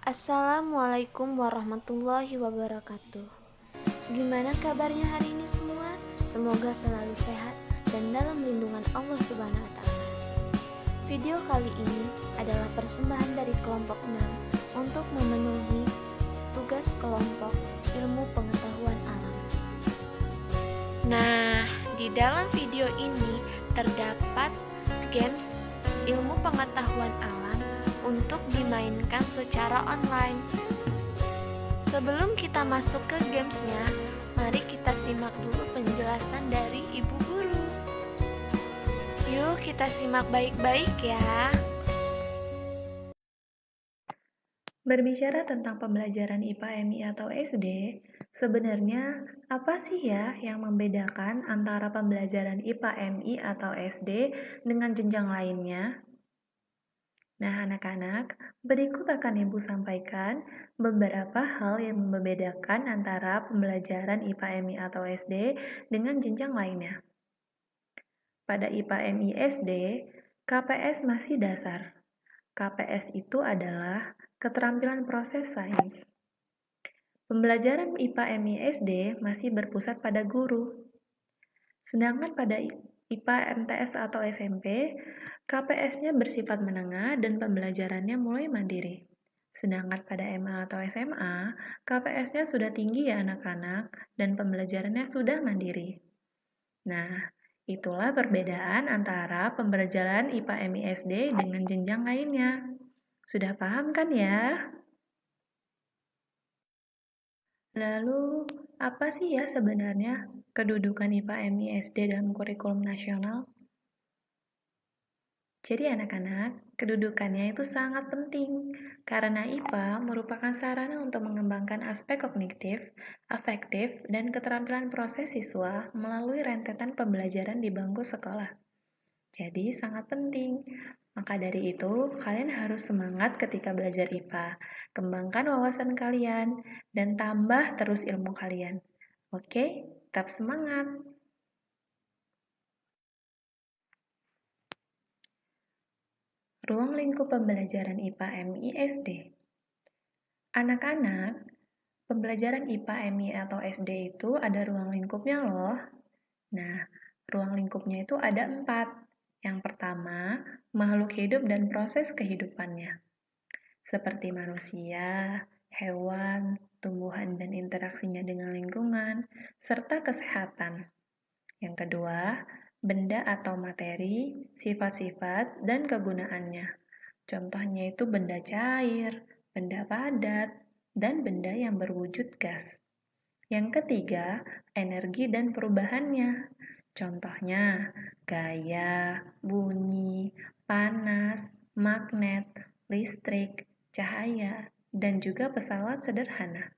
Assalamualaikum warahmatullahi wabarakatuh. Gimana kabarnya hari ini semua? Semoga selalu sehat dan dalam lindungan Allah Subhanahu wa taala. Video kali ini adalah persembahan dari kelompok 6 untuk memenuhi tugas kelompok ilmu pengetahuan alam. Nah, di dalam video ini terdapat games ilmu pengetahuan alam untuk dimainkan secara online. Sebelum kita masuk ke gamesnya, mari kita simak dulu penjelasan dari Ibu Guru. Yuk kita simak baik-baik ya. Berbicara tentang pembelajaran IPA MI atau SD, sebenarnya apa sih ya yang membedakan antara pembelajaran IPA MI atau SD dengan jenjang lainnya? Nah, anak-anak, berikut akan Ibu sampaikan beberapa hal yang membedakan antara pembelajaran IPA MI atau SD dengan jenjang lainnya. Pada IPA MI SD, KPS masih dasar. KPS itu adalah keterampilan proses sains. Pembelajaran IPA MI SD masih berpusat pada guru. Sedangkan pada IPA MTS atau SMP, KPS-nya bersifat menengah dan pembelajarannya mulai mandiri. Sedangkan pada MA atau SMA, KPS-nya sudah tinggi ya anak-anak dan pembelajarannya sudah mandiri. Nah, itulah perbedaan antara pembelajaran IPA MI SD dengan jenjang lainnya. Sudah paham kan ya? Lalu, apa sih ya sebenarnya kedudukan IPA MI SD dalam kurikulum nasional? Jadi anak-anak, kedudukannya itu sangat penting karena IPA merupakan sarana untuk mengembangkan aspek kognitif, afektif, dan keterampilan proses siswa melalui rentetan pembelajaran di bangku sekolah. Jadi sangat penting. Maka dari itu, kalian harus semangat ketika belajar IPA. Kembangkan wawasan kalian dan tambah terus ilmu kalian. Oke, tetap semangat. Ruang lingkup pembelajaran IPA MI SD. Anak-anak, pembelajaran IPA MI atau SD itu ada ruang lingkupnya loh. Nah, ruang lingkupnya itu ada 4. Yang pertama, makhluk hidup dan proses kehidupannya. Seperti manusia, hewan, tumbuhan dan interaksinya dengan lingkungan, serta kesehatan. Yang kedua, benda atau materi, sifat-sifat, dan kegunaannya. Contohnya itu benda cair, benda padat, dan benda yang berwujud gas. Yang ketiga, energi dan perubahannya. Contohnya, gaya, bunyi, panas, magnet, listrik, cahaya, dan juga pesawat sederhana.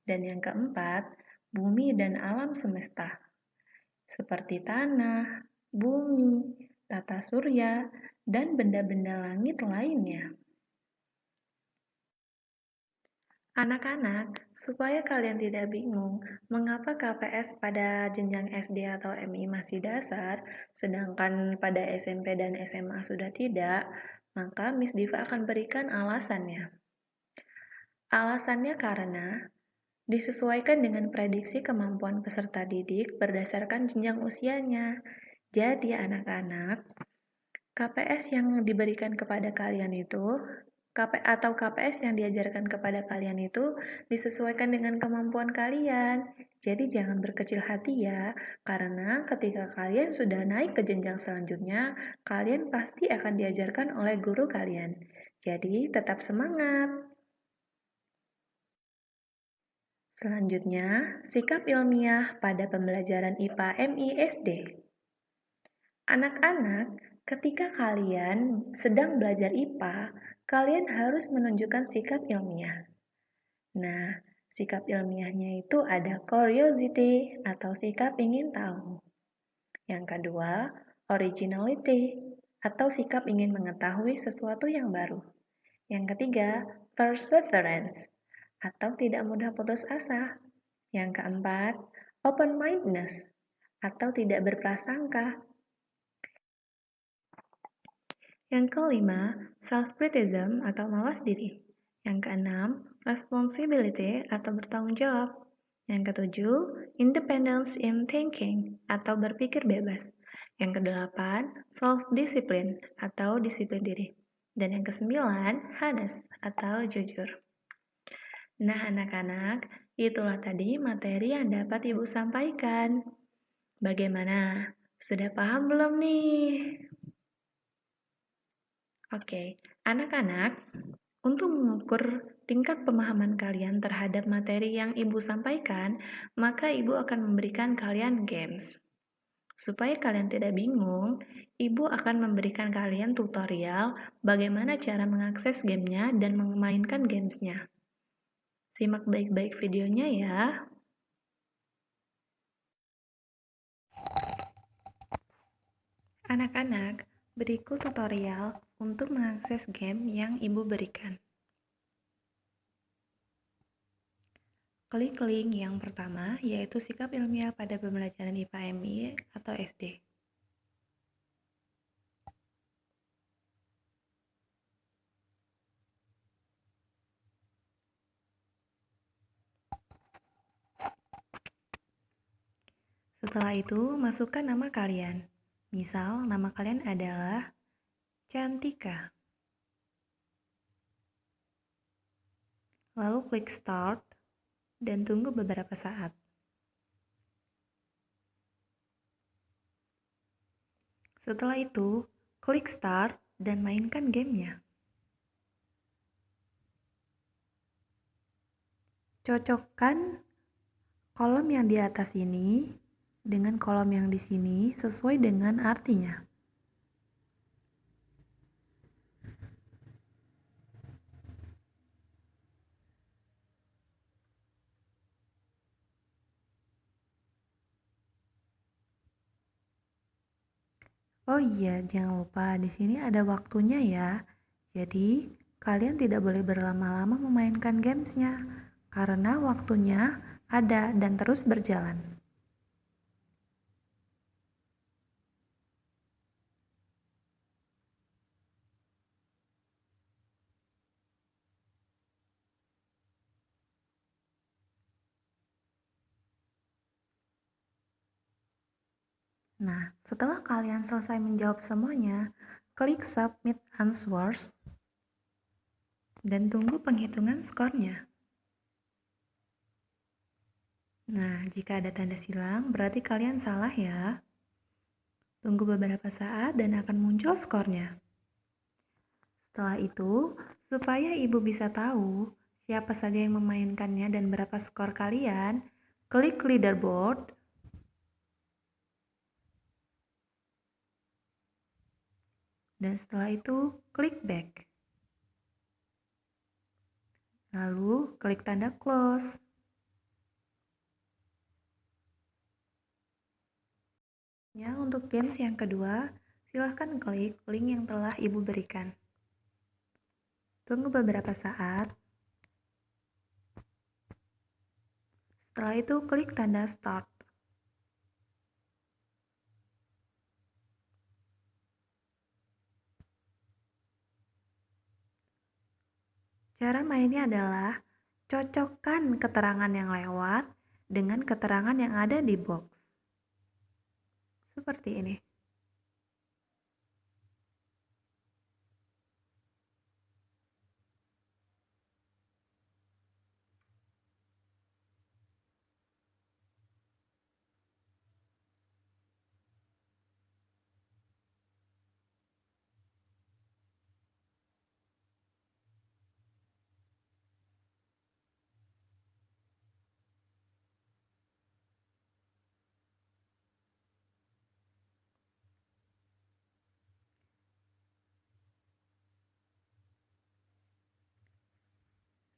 Dan yang keempat, bumi dan alam semesta seperti tanah, bumi, tata surya, dan benda-benda langit lainnya. Anak-anak, supaya kalian tidak bingung mengapa KPS pada jenjang SD atau MI masih dasar, sedangkan pada SMP dan SMA sudah tidak, maka Miss Diva akan berikan alasannya. Alasannya karena disesuaikan dengan prediksi kemampuan peserta didik berdasarkan jenjang usianya. Jadi anak-anak, KPS yang diberikan kepada kalian itu, KPS yang diajarkan kepada kalian itu disesuaikan dengan kemampuan kalian. Jadi jangan berkecil hati ya, karena ketika kalian sudah naik ke jenjang selanjutnya, kalian pasti akan diajarkan oleh guru kalian. Jadi tetap semangat. Selanjutnya, sikap ilmiah pada pembelajaran IPA MI SD. Anak-anak, ketika kalian sedang belajar IPA, kalian harus menunjukkan sikap ilmiah. Nah, sikap ilmiahnya itu ada curiosity atau sikap ingin tahu. Yang kedua, originality atau sikap ingin mengetahui sesuatu yang baru. Yang ketiga, perseverance atau tidak mudah putus asa. Yang keempat, open-mindedness atau tidak berprasangka. Yang kelima, self-criticism atau mawas diri. Yang keenam, responsibility atau bertanggung jawab. Yang ketujuh, independence in thinking atau berpikir bebas. Yang kedelapan, self-discipline atau disiplin diri. Dan yang kesembilan, honest atau jujur. Nah, anak-anak, itulah tadi materi yang dapat Ibu sampaikan. Bagaimana? Sudah paham belum nih? Oke, anak-anak, untuk mengukur tingkat pemahaman kalian terhadap materi yang Ibu sampaikan, maka Ibu akan memberikan kalian games. Supaya kalian tidak bingung, Ibu akan memberikan kalian tutorial bagaimana cara mengakses gamenya dan memainkan gamesnya. Simak baik-baik videonya ya. Anak-anak, berikut tutorial untuk mengakses game yang Ibu berikan. Klik link yang pertama, yaitu sikap ilmiah pada pembelajaran IPA MI atau SD. Setelah itu, masukkan nama kalian. Misal, nama kalian adalah Cantika. Lalu klik Start dan tunggu beberapa saat. Setelah itu, klik Start dan mainkan gamenya. Cocokkan kolom yang di atas ini dengan kolom yang di sini sesuai dengan artinya. Oh iya, jangan lupa di sini ada waktunya ya. Jadi, kalian tidak boleh berlama-lama memainkan gamesnya karena waktunya ada dan terus berjalan. Nah, setelah kalian selesai menjawab semuanya, klik Submit Answers dan tunggu penghitungan skornya. Nah, jika ada tanda silang, berarti kalian salah ya. Tunggu beberapa saat dan akan muncul skornya. Setelah itu, supaya Ibu bisa tahu siapa saja yang memainkannya dan berapa skor kalian, klik leaderboard. Dan setelah itu, klik back. Lalu, klik tanda close. Ya, untuk games yang kedua, silahkan klik link yang telah Ibu berikan. Tunggu beberapa saat. Setelah itu, klik tanda start. Cara mainnya adalah cocokkan keterangan yang lewat dengan keterangan yang ada di box. Seperti ini.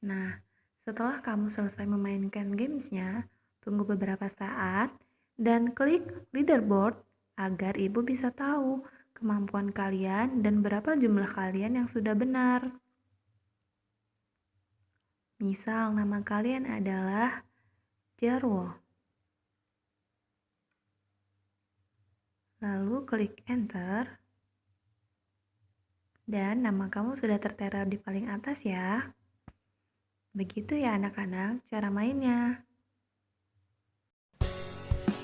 Nah, setelah kamu selesai memainkan gamesnya, tunggu beberapa saat dan klik leaderboard agar Ibu bisa tahu kemampuan kalian dan berapa jumlah kalian yang sudah benar. Misal nama kalian adalah Jarwo. Lalu klik enter. Dan nama kamu sudah tertera di paling atas ya. Begitu ya anak-anak cara mainnya.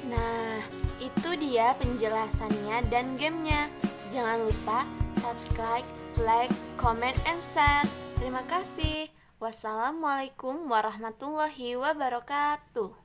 Nah, itu dia penjelasannya dan gamenya. Jangan lupa subscribe, like, comment, and share. Terima kasih. Wassalamualaikum warahmatullahi wabarakatuh.